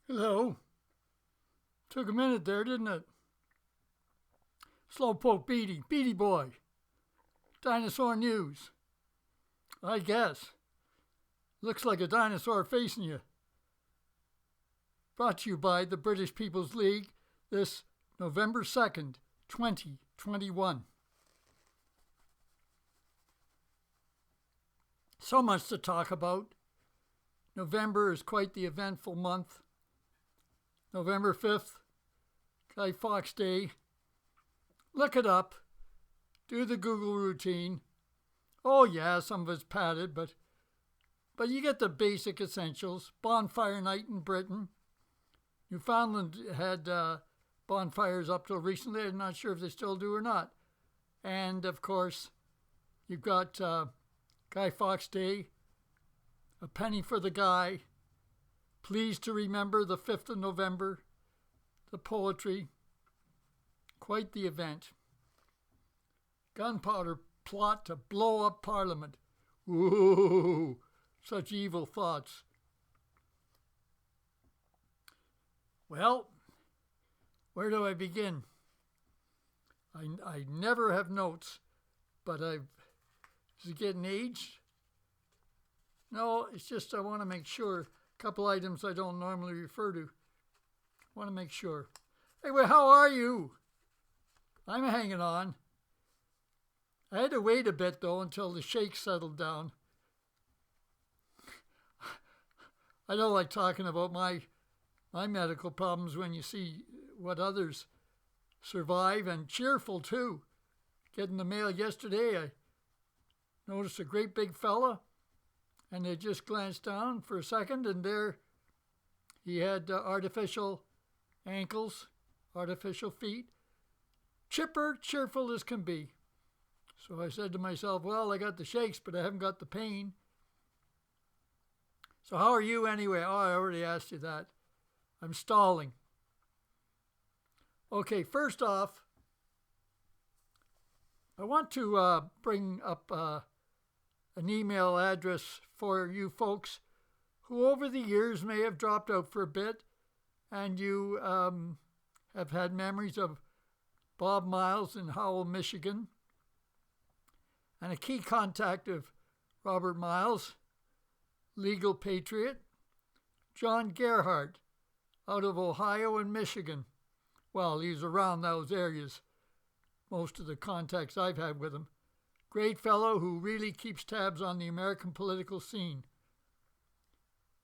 Hello. Took a minute there, didn't it? Slowpoke Beatty, Beatty Boy. Dinosaur News. I guess. Looks like a dinosaur facing you. Brought to you by the British People's League this November 2nd, 2021. So much to talk about. November is quite the eventful month. November 5th, Guy Fawkes Day. Look it up. Do the Google routine. Oh yeah, some of it's padded, but you get the basic essentials. Bonfire night in Britain. Newfoundland had bonfires up till recently. I'm not sure if they still do or not. And of course, you've got Guy Fawkes Day. A penny for the guy. Pleased to remember the 5th of November. The poetry. Quite the event. Gunpowder plot to blow up Parliament. Ooh, such evil thoughts. Well, where do I begin? I never have notes, but is it getting aged? No, it's just I want to make sure. A couple items I don't normally refer to. I want to make sure. Anyway, how are you? I'm hanging on. I had to wait a bit, though, until the shakes settled down. I don't like talking about my medical problems when you see what others survive, and cheerful, too. Getting the mail yesterday, I noticed a great big fella, and I just glanced down for a second, and there he had artificial ankles, artificial feet, chipper, cheerful as can be. So I said to myself, well, I got the shakes, but I haven't got the pain. So how are you anyway? Oh, I already asked you that. I'm stalling. Okay, first off, I want to bring up an email address for you folks who over the years may have dropped out for a bit, and you have had memories of Bob Miles in Howell, Michigan, and a key contact of Robert Miles, legal patriot, John Gerhardt, out of Ohio and Michigan. Well, he's around those areas, most of the contacts I've had with him. Great fellow who really keeps tabs on the American political scene.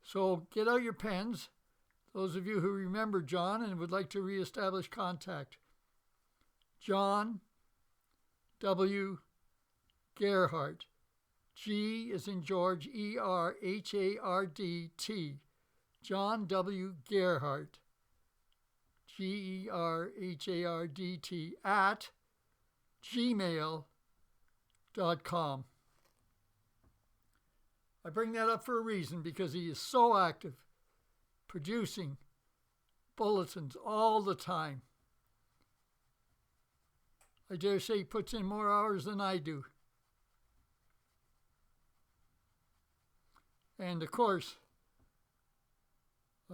So get out your pens, those of you who remember John and would like to reestablish contact. John W. Gerhardt. G is in George, E-R-H-A-R-D-T. John W. Gerhardt. Gerhardt at gmail.com. I bring that up for a reason, because he is so active, producing bulletins all the time. I dare say he puts in more hours than I do. And of course,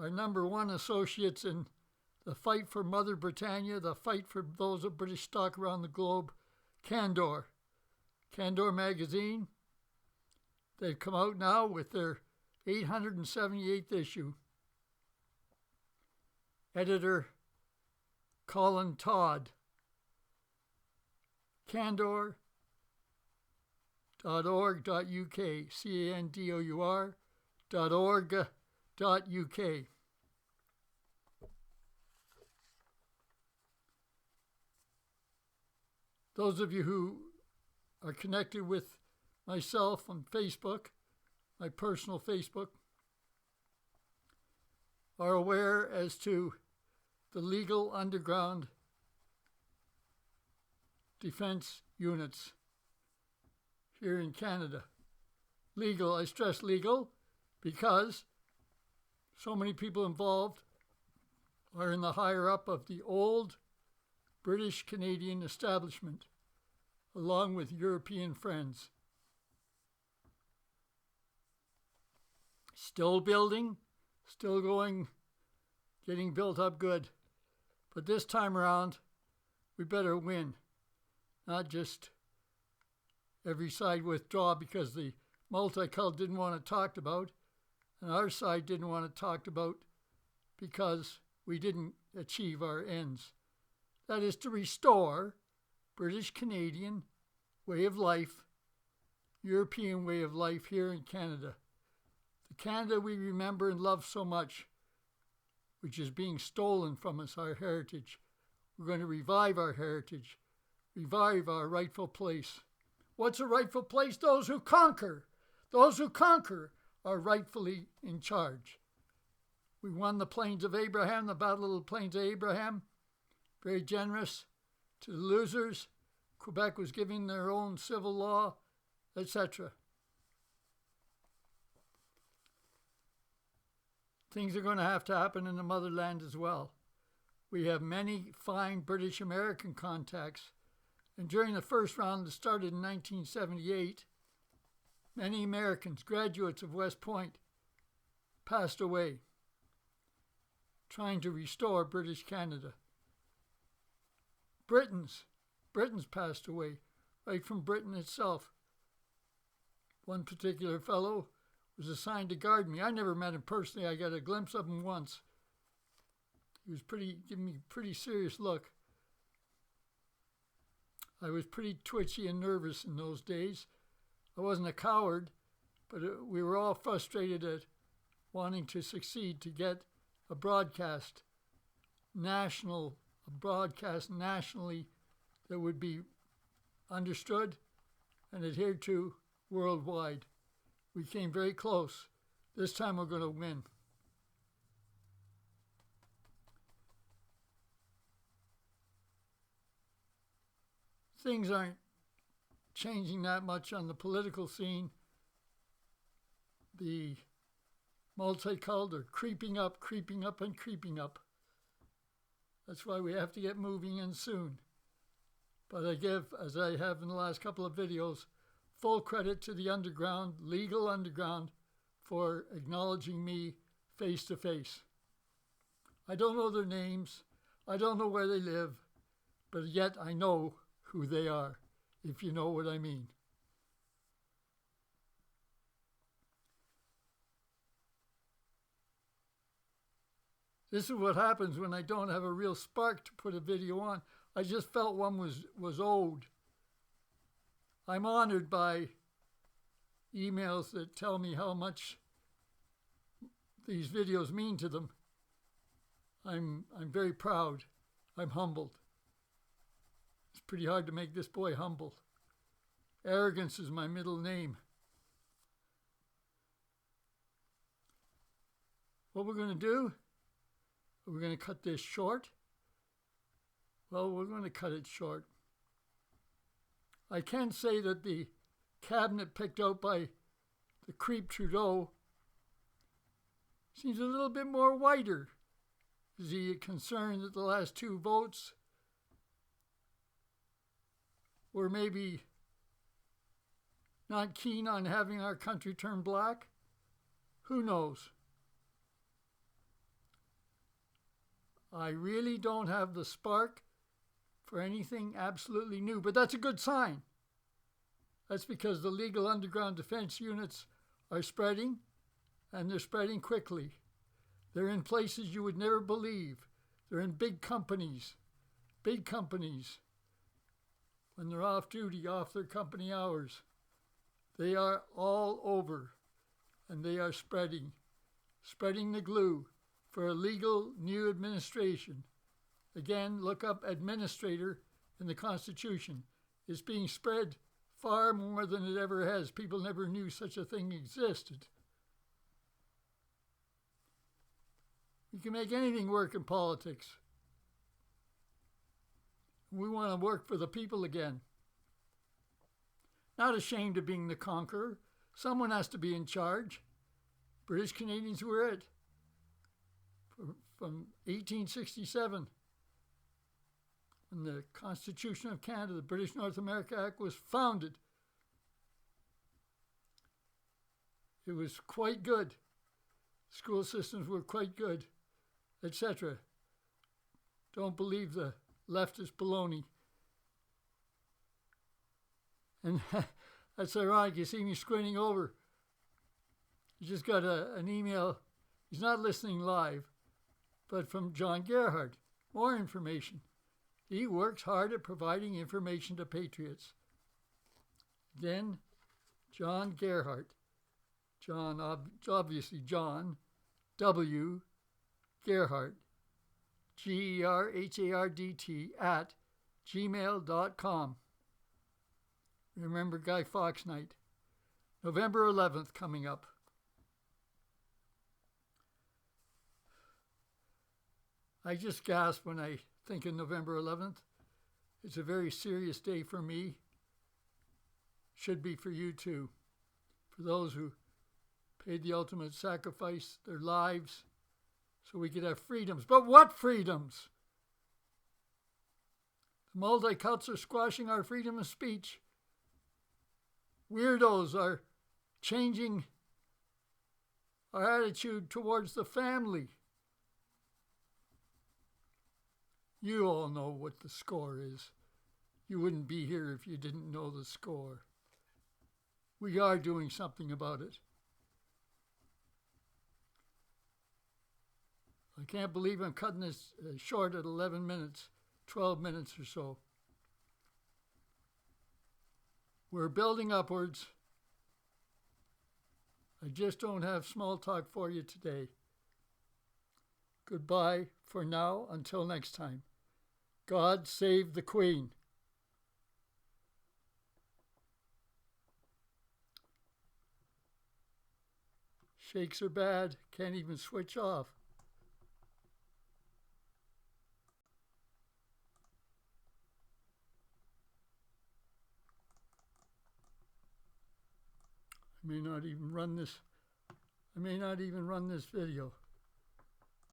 our number one associates in the fight for Mother Britannia, the fight for those of British stock around the globe, Candor. Candor magazine. They've come out now with their 878th issue. Editor Colin Todd. Candor.org.uk. Candour.org.uk. Those of you who are connected with myself on Facebook, my personal Facebook, are aware as to the legal underground defense units here in Canada. Legal, I stress legal, because so many people involved are in the higher up of the old British Canadian establishment, along with European friends. Still building, still going getting built up good. But this time around, we better win, not just every side withdraw because the multicult didn't want it talked about, and our side didn't want it talked about because we didn't achieve our ends. That is to restore British Canadian way of life, European way of life here in Canada. The Canada we remember and love so much, which is being stolen from us, our heritage. We're going to revive our heritage, revive our rightful place. What's a rightful place? Those who conquer. Those who conquer are rightfully in charge. We won the Plains of Abraham, the Battle of the Plains of Abraham. Very generous to the losers. Quebec was given their own civil law, etc. Things are going to have to happen in the motherland as well. We have many fine British American contacts, and during the first round that started in 1978, many Americans, graduates of West Point, passed away trying to restore British Canada. Britons passed away right from Britain itself. One particular fellow was assigned to guard me. I never met him personally. I got a glimpse of him once. He was giving me a pretty serious look. I was pretty twitchy and nervous in those days. I wasn't a coward, but we were all frustrated at wanting to succeed to get a broadcast nationally that would be understood and adhered to worldwide. We came very close. This time we're going to win. Things aren't changing that much on the political scene. The multicult are creeping up, and creeping up. That's why we have to get moving in soon. But I give, as I have in the last couple of videos, full credit to the underground, legal underground, for acknowledging me face to face. I don't know their names. I don't know where they live, but yet I know who they are, if you know what I mean. This is what happens when I don't have a real spark to put a video on. I just felt one was owed. I'm honored by emails that tell me how much these videos mean to them. I'm very proud. I'm humbled. It's pretty hard to make this boy humble. Arrogance is my middle name. What we're going to do? We're going to cut this short. Well, we're going to cut it short. I can say that the cabinet picked out by the creep Trudeau seems a little bit more whiter. Is he concerned that the last two votes were maybe not keen on having our country turn black? Who knows? I really don't have the spark for anything absolutely new, but that's a good sign. That's because the legal underground defense units are spreading, and they're spreading quickly. They're in places you would never believe. They're in big companies. When they're off duty, off their company hours. They are all over, and they are spreading the glue for a legal new administration. Again, look up administrator in the Constitution. It's being spread far more than it ever has. People never knew such a thing existed. You can make anything work in politics. We want to work for the people again. Not ashamed of being the conqueror. Someone has to be in charge. British Canadians were it. From 1867, when the Constitution of Canada, the British North America Act, was founded. It was quite good. School systems were quite good. etc. Don't believe the leftist baloney. And that's ironic. You see me squinting over. He just got an email. He's not listening live, but from John Gerhardt. More information. He works hard at providing information to patriots. Then, John Gerhardt. John, obviously John W. Gerhardt. GERHARDT at gmail.com. Remember Guy Fawkes Night. November 11th coming up. I just gasp when I think of November 11th. It's a very serious day for me. Should be for you too. For those who paid the ultimate sacrifice, their lives, so we could have freedoms. But what freedoms? The multicults are squashing our freedom of speech. Weirdos are changing our attitude towards the family. You all know what the score is. You wouldn't be here if you didn't know the score. We are doing something about it. I can't believe I'm cutting this short at 11 minutes, 12 minutes or so. We're building upwards. I just don't have small talk for you today. Goodbye for now, until next time. God save the Queen. Shakes are bad, can't even switch off. I may not even run this video.